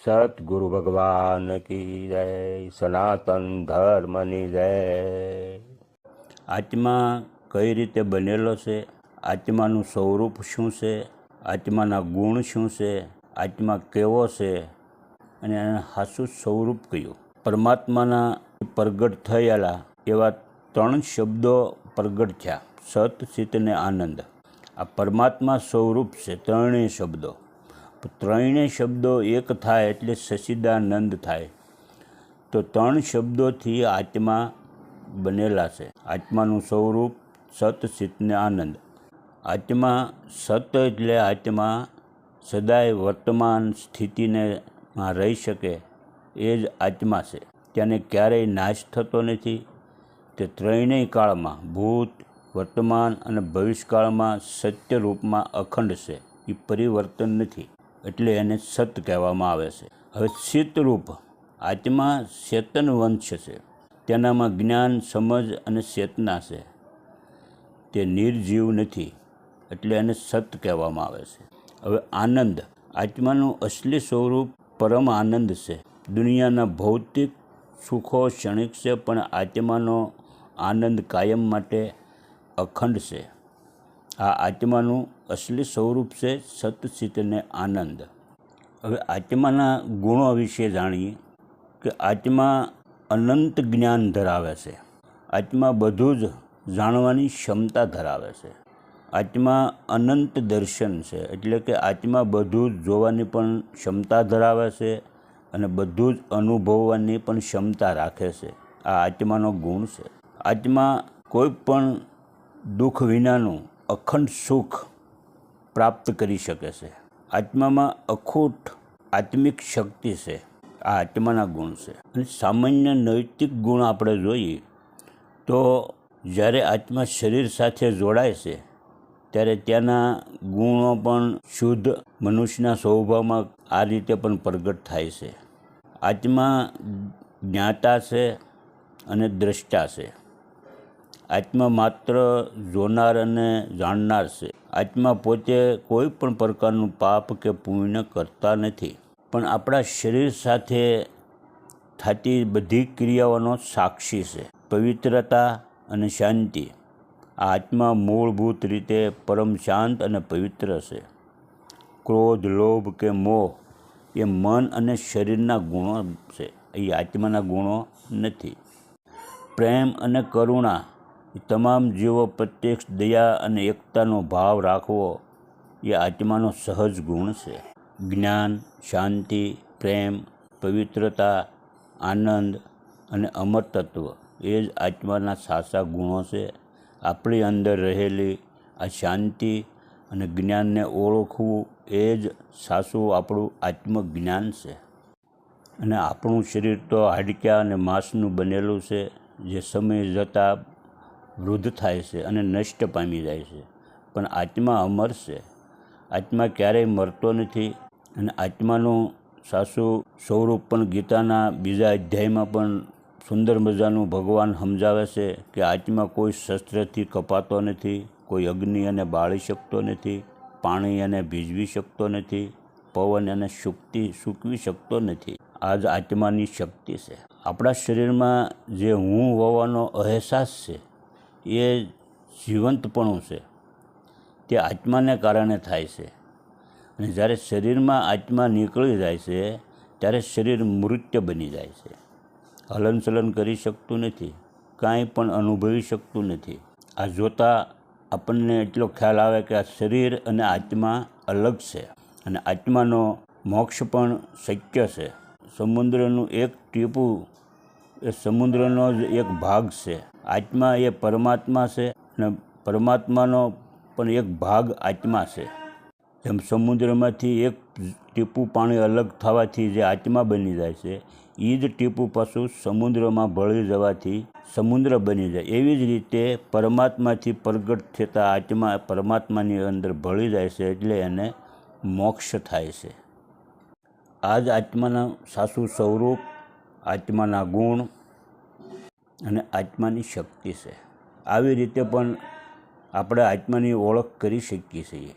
સતગુરુ ભગવાન કી જય, સનાતન ધર્મની જય। આત્મા કઈ રીતે બનેલો છે, આત્માનું સ્વરૂપ શું છે, આત્માના ગુણ શું છે, આત્મા કેવો છે અને એનું સાચું સ્વરૂપ કયું। પરમાત્માના પ્રગટ થયેલા એવા 3 શબ્દો પ્રગટ થયા, સત, ચિત્ત ને આનંદ। આ પરમાત્મા સ્વરૂપ છે ત્રણેય શબ્દો। ત્રણેય શબ્દો એક થાય એટલે સચ્ચિદાનંદ થાય। તો 3 શબ્દોથી આત્મા બનેલા છે। આત્માનું સ્વરૂપ સત, ચિત્ત ને આનંદ। આત્મા સત એટલે આત્મા સદાય વર્તમાન સ્થિતિને રહી શકે એ જ આત્મા છે। તેને ક્યારેય નાશ થતો નથી। તે ત્રણેય કાળમાં ભૂત, વર્તમાન અને ભવિષ્યકાળમાં સત્ય રૂપમાં અખંડ છે, એ પરિવર્તન નથી, એટલે એને સત કહેવામાં આવે છે। હવે ચિત્તરૂપ આત્મા ચેતન વંશ છે, તેનામાં જ્ઞાન, સમજ અને ચેતના છે। તે નિર્જીવ નથી, એટલે એને સત કહેવામાં આવે છે। હવે આનંદ આત્માનું અસલી સ્વરૂપ પરમ આનંદ છે। દુનિયાના ભૌતિક સુખો ક્ષણિક છે, પણ આત્માનો આનંદ કાયમ માટે અખંડ છે। આ આત્માનું અસલી સ્વરૂપ છે સત, ચિત્ત ને આનંદ। હવે આત્માના ગુણો વિશે જાણીએ કે આત્મા અનંત જ્ઞાન ધરાવે છે। આત્મા બધું જ જાણવાની ક્ષમતા ધરાવે છે। આત્મા અનંત દર્શન છે, એટલે કે આત્મા બધું જ જોવાની પણ ક્ષમતા ધરાવે છે અને બધું જ અનુભવવાની પણ ક્ષમતા રાખે છે। આ આત્માનો ગુણ છે। આત્મા કોઈ પણ દુઃખ વિનાનું અખંડ સુખ પ્રાપ્ત કરી શકે છે। આત્મામાં અખૂટ આત્મિક શક્તિ છે। આ આત્માના ગુણ છે। અને સામાન્ય નૈતિક ગુણ આપણે જોઈએ તો જ્યારે આત્મા શરીર સાથે જોડાય છે ત્યારે ત્યાંના ગુણો પણ શુદ્ધ મનુષ્યના સ્વભાવમાં આ રીતે પણ પ્રગટ થાય છે। આત્મા જ્ઞાતા છે અને દ્રષ્ટા છે। આત્મા માત્ર જોનાર અને જાણનાર છે। આત્મા પોતે કોઈ પણ પ્રકારનું પાપ કે પુણ્ય કરતા નથી, પણ આપણા શરીર સાથે થતી બધી ક્રિયાઓનો સાક્ષી છે। પવિત્રતા અને શાંતિ આ આત્મા મૂળભૂત રીતે પરમ શાંત અને પવિત્ર છે। ક્રોધ, લોભ કે મોહ એ મન અને શરીરના ગુણો છે, એ આત્માના ગુણો નથી। પ્રેમ અને કરુણા એ તમામ જીવો પ્રત્યક્ષ દયા અને એકતાનો ભાવ રાખવો એ આત્માનો સહજ ગુણ છે। જ્ઞાન, શાંતિ, પ્રેમ, પવિત્રતા, આનંદ અને અમરતત્વ એ જ આત્માના સાચા ગુણો છે। આપણી અંદર રહેલી આ શાંતિ અને જ્ઞાનને ઓળખવું એ જ સાચું આપણું આત્મજ્ઞાન છે। અને આપણું શરીર તો હાડકાં અને માંસનું બનેલું છે, જે સમય જતાં વૃદ્ધ થાય છે અને નષ્ટ પામી જાય છે, પણ આત્મા અમર છે। આત્મા ક્યારેય મરતો નથી। અને આત્માનું સાચું સ્વરૂપ પણ ગીતાના 2 અધ્યાયમાં પણ સુંદર મજાનું ભગવાન સમજાવે છે કે આત્મા કોઈ શસ્ત્રથી કપાતો નથી, કોઈ અગ્નિ એને બાળી શકતો નથી, પાણી એને ભીજવી શકતો નથી, પવન એને સૂકવી શકતો નથી। આ જ આત્માની શક્તિ છે। આપણા શરીરમાં જે હું હોવાનો અહેસાસ છે એ જીવંતપણું છે, તે આત્માને કારણે થાય છે। અને જ્યારે શરીરમાં આત્મા નીકળી જાય છે ત્યારે શરીર મૃત્ય બની જાય છે, હલનચલન કરી શકતું નથી, કાંઈ પણ અનુભવી શકતું નથી। આ જોતાં આપણને એટલો ખ્યાલ આવે કે આ શરીર અને આત્મા અલગ છે અને આત્માનો મોક્ષ પણ શક્ય છે। સમુદ્રનું એક ટીપું એ સમુદ્રનો જ એક ભાગ છે। આત્મા એ પરમાત્મા છે અને પરમાત્માનો પણ એક ભાગ આત્મા છે। જેમ સમુદ્રમાંથી એક ટીપું પાણી અલગ થવાથી જે આત્મા બની જાય છે, એ જ ટીપું પાછું સમુદ્રમાં ભળી જવાથી સમુદ્ર બની જાય। એવી જ રીતે પરમાત્માથી પ્રગટ થતા આત્મા પરમાત્માની અંદર ભળી જાય છે, એટલે એને મોક્ષ થાય છે। આ જ આત્માના સાચું સ્વરૂપ, આત્માના ગુણ અને આત્માની શક્તિ છે। આવી રીતે પણ આપણે આત્માની ઓળખ કરી શકીએ છીએ।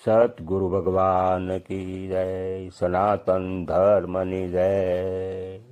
સતગુરુ ભગવાન કી જય, સનાતન ધર્મની જય.